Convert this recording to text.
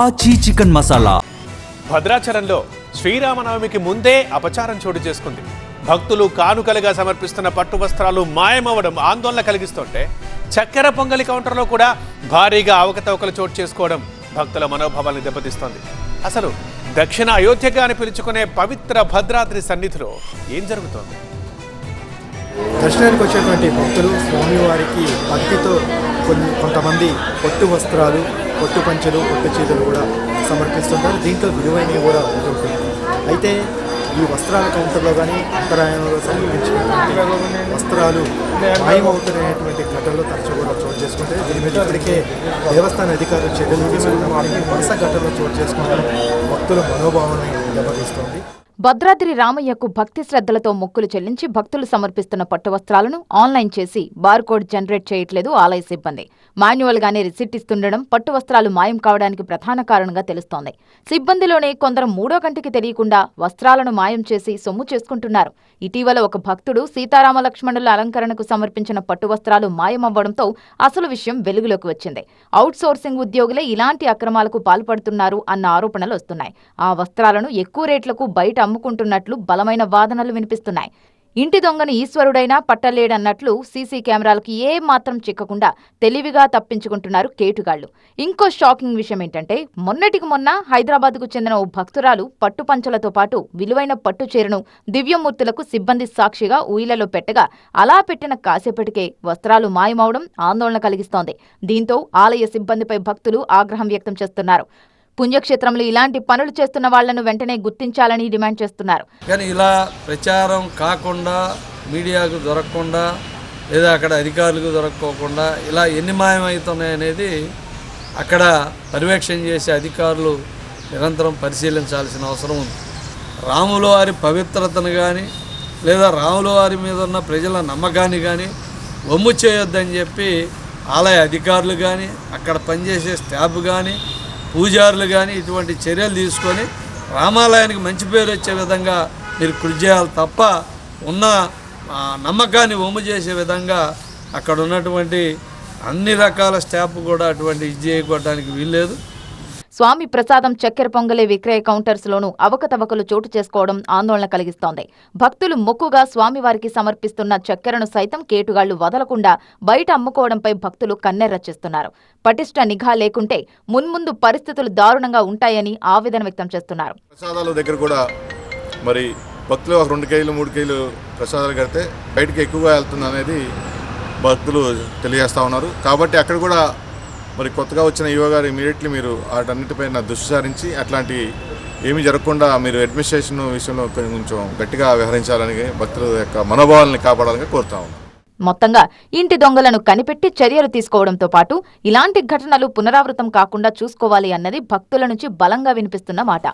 ఆచి చికెన్ మసాలా. భద్రాచలంలో శ్రీరామనవమికి ముందే అపచారం చోటు చేసుకుంది. భక్తులు కానుకలుగా సమర్పిస్తున్న పట్టు వస్త్రాలు మాయమవడం ఆందోళన కలిగిస్తుంటే చక్కెర పొంగలి కౌంటర్లో కూడా భారీగా అవకతవకలు చోటు చేసుకోవడం భక్తుల మనోభావాన్ని దెబ్బతీస్తోంది. అసలు దక్షిణ అయోధ్యగా అని పిలుచుకునే పవిత్ర భద్రాద్రి సన్నిధిలో ఏం జరుగుతోంది? దర్శనానికి వచ్చేటువంటి భక్తులు స్వామివారికి భక్తితో కొంతమంది పొట్టు వస్త్రాలు, పొట్టు పంచెలు, పొట్టు చీరలు కూడా సమర్పిస్తుంటారు. దీంట్లో విలువైనవి కూడా ఉంటుంది. అయితే ఈ వస్త్రాల కౌంటర్లో కానీ అంతరాయంలో సమర్పించినటువంటి వస్త్రాలు మాయమవుతున్నటువంటి ఘటనలు తరచూ కూడా చోటు చేసుకుంటాయి. దీని మీద ఇప్పటికే దేవస్థాన అధికారులు చర్యలు తీసుకున్న వరుస ఘటనలు చోటు చేసుకుంటారు. భక్తుల మనోభావాన్ని దెబ్బతీస్తోంది. భద్రాద్రి రామయ్యకు భక్తి శ్రద్ధలతో మొక్కులు చెల్లించి భక్తులు సమర్పిస్తున్న పట్టు వస్త్రాలను ఆన్లైన్ చేసి బార్కోడ్ జనరేట్ చేయట్లేదు ఆలయ సిబ్బంది. మాన్యువల్ గానే రిసిట్ ఇస్తుండడం పట్టు వస్త్రాలు మాయం కావడానికి ప్రధాన కారణంగా తెలుస్తోంది. సిబ్బందిలోనే కొందరు మూడో కంటికి తెలియకుండా వస్త్రాలను మాయం చేసి సొమ్ము చేసుకుంటున్నారు. ఇటీవల ఒక భక్తుడు సీతారామ లక్ష్మణుల అలంకరణకు సమర్పించిన పట్టు వస్త్రాలు మాయమవ్వడంతో అసలు విషయం వెలుగులోకి వచ్చింది. అవుట్ సోర్సింగ్ ఉద్యోగులే ఇలాంటి అక్రమాలకు పాల్పడుతున్నారు అన్న ఆరోపణలు వస్తున్నాయి. ఆ వస్త్రాలను ఎక్కువ రేట్లకు బయట అమ్ముకుంటున్నట్లు బలమైన వాదనలు వినిపిస్తున్నాయి. ఇంటి దొంగను ఈశ్వరుడైనా పట్టలేడన్నట్లు సీసీ కెమెరాలకు ఏ మాత్రం చిక్కకుండా తెలివిగా తప్పించుకుంటున్నారు కేటుగాళ్లు. ఇంకో షాకింగ్ విషయం ఏంటంటే మొన్నటికి మొన్న హైదరాబాద్కు చెందిన ఓ భక్తురాలు పట్టు పంచలతో పాటు విలువైన పట్టు చీరను దివ్యమూర్తులకు సిబ్బంది సాక్షిగా ఊయలలో పెట్టగా అలా పెట్టిన కాసేపటికే వస్త్రాలు మాయమవడం ఆందోళన కలిగిస్తోంది. దీంతో ఆలయ సిబ్బందిపై భక్తులు ఆగ్రహం వ్యక్తం చేస్తున్నారు. పుణ్యక్షేత్రంలో ఇలాంటి పనులు చేస్తున్న వాళ్లను వెంటనే గుర్తించాలని డిమాండ్ చేస్తున్నారు. కానీ ఇలా ప్రచారం కాకుండా, మీడియాకు దొరకకుండా, లేదా అక్కడ అధికారులకు దొరక్కోకుండా ఇలా ఎన్ని మాయమవుతున్నాయి అనేది అక్కడ పర్యవేక్షణ చేసే అధికారులు నిరంతరం పరిశీలించాల్సిన అవసరం ఉంది. రాముల వారి పవిత్రతను కానీ లేదా రాముల వారి మీద ఉన్న ప్రజల నమ్మకాన్ని కానీ వమ్ము చేయొద్దని చెప్పి ఆలయ అధికారులు కానీ అక్కడ పనిచేసే స్టాఫ్ కానీ పూజారులు కానీ ఇటువంటి చర్యలు తీసుకొని రామాలయానికి మంచి పేరు వచ్చే విధంగా మీరు కృషి చేయాలి తప్ప ఉన్న నమ్మకాన్ని వమ్ము చేసే విధంగా అక్కడ ఉన్నటువంటి అన్ని రకాల స్టాఫ్ కూడా అటువంటి ఇది చేయడానికి వీల్లేదు. స్వామి ప్రసాదం చక్కెర పొంగలే విక్రయ కౌంటర్స్లోనూ అవకతవకలు చోటు చేసుకోవడం ఆందోళన కలిగిస్తోంది. భక్తులు మొక్కుగా స్వామివారికి సమర్పిస్తున్న చక్కెరను సైతం కేటుగాళ్లు వదలకుండా బయట అమ్ముకోవడంపై భక్తులు కన్నెర్ర చేస్తున్నారు. పటిష్ట నిఘా లేకుంటే మున్ముందు పరిస్థితులు దారుణంగా ఉంటాయని ఆవేదన వ్యక్తం చేస్తున్నారు. ప్రసాదాల దగ్గర కూడా మరి భక్తులు 2 కేజీలు 3 కేజీలు ప్రసాదాలు కడితే బయటకి ఎక్కువగా వెళ్తుంది అనేది భక్తులు తెలియజేస్తూ ఉన్నారు. కాబట్టి అక్కడ కూడా మరి కొత్తగా వచ్చిన ఈవో గారు ఇమీడియట్లీ మీరు వాటన్నిటిపైన దృష్టి సారించి అట్లాంటి ఏమీ జరగకుండా మీరు అడ్మినిస్ట్రేషన్ విషయంలో కొంచెం గట్టిగా వ్యవహరించాలని భక్తుల యొక్క మనోభావాలను కాపాడాలని కోరుతా ఉన్నాం. మొత్తంగా ఇంటి దొంగలను కనిపెట్టి చర్యలు తీసుకోవడంతో పాటు ఇలాంటి ఘటనలు పునరావృతం కాకుండా చూసుకోవాలి అన్నది భక్తుల నుంచి బలంగా వినిపిస్తున్న మాట.